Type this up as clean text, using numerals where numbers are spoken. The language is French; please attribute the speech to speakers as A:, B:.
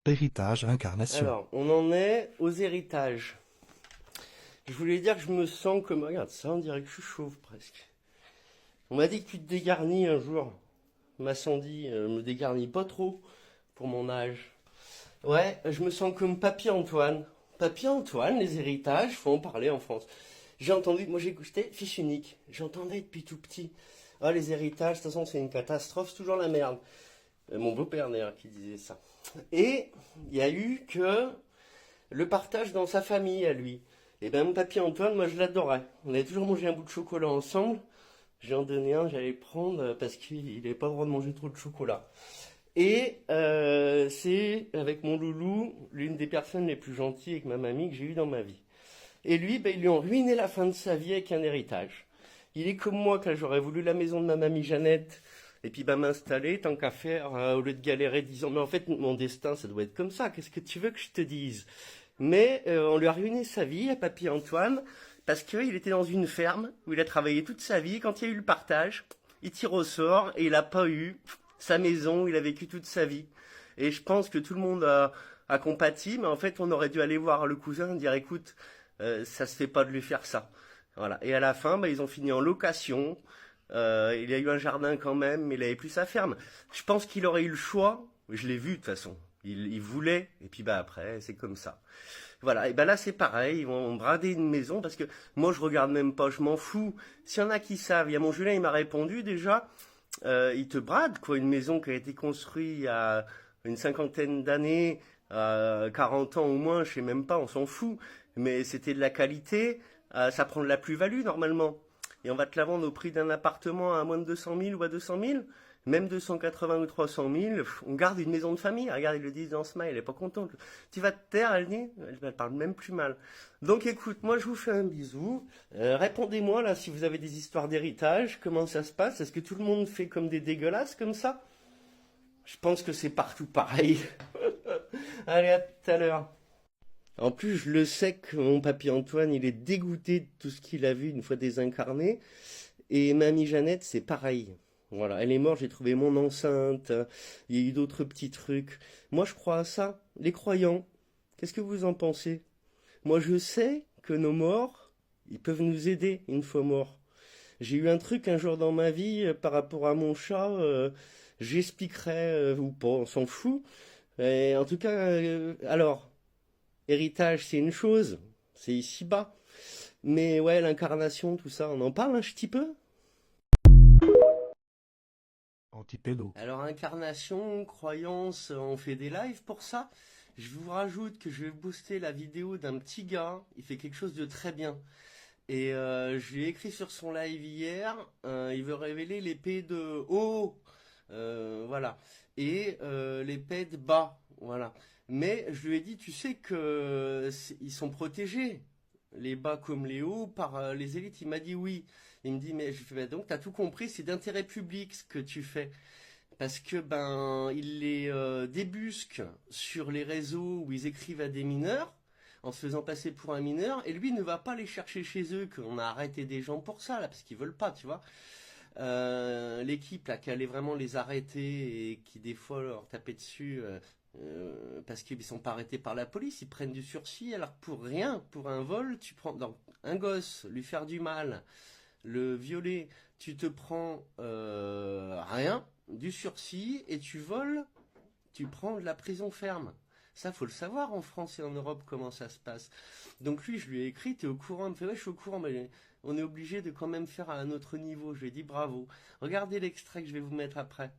A: Héritage, incarnation.
B: Alors, on en est aux héritages. Je voulais dire que je me sens comme... Regarde ça, on dirait que je suis chauve presque. On m'a dit que tu te dégarnis un jour. Ma Sandy me dégarnis pas trop pour mon âge. Ouais, je me sens comme Papy Antoine. Papy Antoine, les héritages, faut en parler en France. J'ai entendu, moi j'écoutais Fils unique. J'entendais depuis tout petit. Ah, les héritages, de toute façon, c'est une catastrophe, c'est toujours la merde. Mon beau-père d'ailleurs qui disait ça. Et il y a eu que le partage dans sa famille à lui. Et ben, mon papy Antoine, moi je l'adorais. On avait toujours mangé un bout de chocolat ensemble. J'ai en donné un, j'allais le prendre parce qu'il n'avait pas le droit de manger trop de chocolat. Et c'est avec mon loulou l'une des personnes les plus gentilles avec ma mamie que j'ai eues dans ma vie. Et lui, ben, ils lui ont ruiné la fin de sa vie avec un héritage. Il est comme moi, quand j'aurais voulu la maison de ma mamie Jeannette, et puis ben, m'installer, tant qu'à faire, au lieu de galérer, disant, mais en fait, mon destin, ça doit être comme ça, qu'est-ce que tu veux que je te dise? Mais on lui a ruiné sa vie, à papy Antoine, parce qu'il était dans une ferme où il a travaillé toute sa vie. Quand il y a eu le partage, il tire au sort et il n'a pas eu sa maison où il a vécu toute sa vie. Et je pense que tout le monde a compati, mais en fait, on aurait dû aller voir le cousin et dire, écoute, ça se fait pas de lui faire ça. Voilà. Et à la fin, bah, ils ont fini en location. Il a eu un jardin quand même, mais il avait plus sa ferme. Je pense qu'il aurait eu le choix. Je l'ai vu de toute façon. Il voulait, et puis bah après, c'est comme ça. Voilà, et ben là c'est pareil, ils vont brader une maison parce que moi je regarde même pas, je m'en fous. S'il y en a qui savent, il y a mon Julien, il m'a répondu déjà, il te brade quoi, une maison qui a été construite il y a une cinquantaine d'années, 40 ans au moins, je sais même pas, on s'en fout. Mais c'était de la qualité, ça prend de la plus-value normalement. Et on va te la vendre au prix d'un appartement à moins de 200 000 ou à 200 000, même 280 ou 300 000, on garde une maison de famille. Regarde, ils le disent dans Smile, elle est pas contente. Tu vas te taire, elle dit, elle parle même plus mal. Donc écoute, moi je vous fais un bisou. Répondez-moi là si vous avez des histoires d'héritage, comment ça se passe? Est-ce que tout le monde fait comme des dégueulasses comme ça? Je pense que c'est partout pareil. Allez, à tout à l'heure. En plus, je le sais que mon papy Antoine, il est dégoûté de tout ce qu'il a vu une fois désincarné. Et mamie Jeannette, c'est pareil. Voilà, elle est morte, j'ai trouvé mon enceinte, il y a eu d'autres petits trucs. Moi, je crois à ça. Les croyants, qu'est-ce que vous en pensez? Moi, je sais que nos morts, ils peuvent nous aider une fois morts. J'ai eu un truc un jour dans ma vie par rapport à mon chat, j'expliquerai ou pas, on s'en fout. Et en tout cas, alors, héritage, c'est une chose, c'est ici-bas. Mais ouais, l'incarnation, tout ça, on en parle un petit peu?
A: Antipédo.
B: Alors, incarnation, croyance, on fait des lives pour ça. Je vous rajoute que je vais booster la vidéo d'un petit gars. Il fait quelque chose de très bien. Et je lui ai écrit sur son live hier. Il veut révéler l'épée de haut. Voilà. Et l'épée de bas. Voilà. Mais je lui ai dit, tu sais que ils sont protégés, les bas comme les hauts, par les élites. Il m'a dit oui. Il me dit, mais je fais, bah, donc, t'as tout compris, c'est d'intérêt public ce que tu fais. Parce que ben ils les débusquent sur les réseaux où ils écrivent à des mineurs en se faisant passer pour un mineur, et lui ne va pas les chercher chez eux, qu'on a arrêté des gens pour ça là parce qu'ils veulent pas, tu vois. L'équipe là qui allait vraiment les arrêter et qui des fois leur tapait dessus parce qu'ils sont pas arrêtés par la police, ils prennent du sursis, alors que pour rien, pour un vol, tu prends donc un gosse, lui faire du mal, le violer, tu te prends rien, du sursis, et tu voles, tu prends de la prison ferme. Ça, faut le savoir en France et en Europe comment ça se passe. Donc lui, je lui ai écrit, t'es au courant? Il me fait, ouais, je suis au courant, mais on est obligé de quand même faire à un autre niveau. Je lui ai dit bravo. Regardez l'extrait que je vais vous mettre après.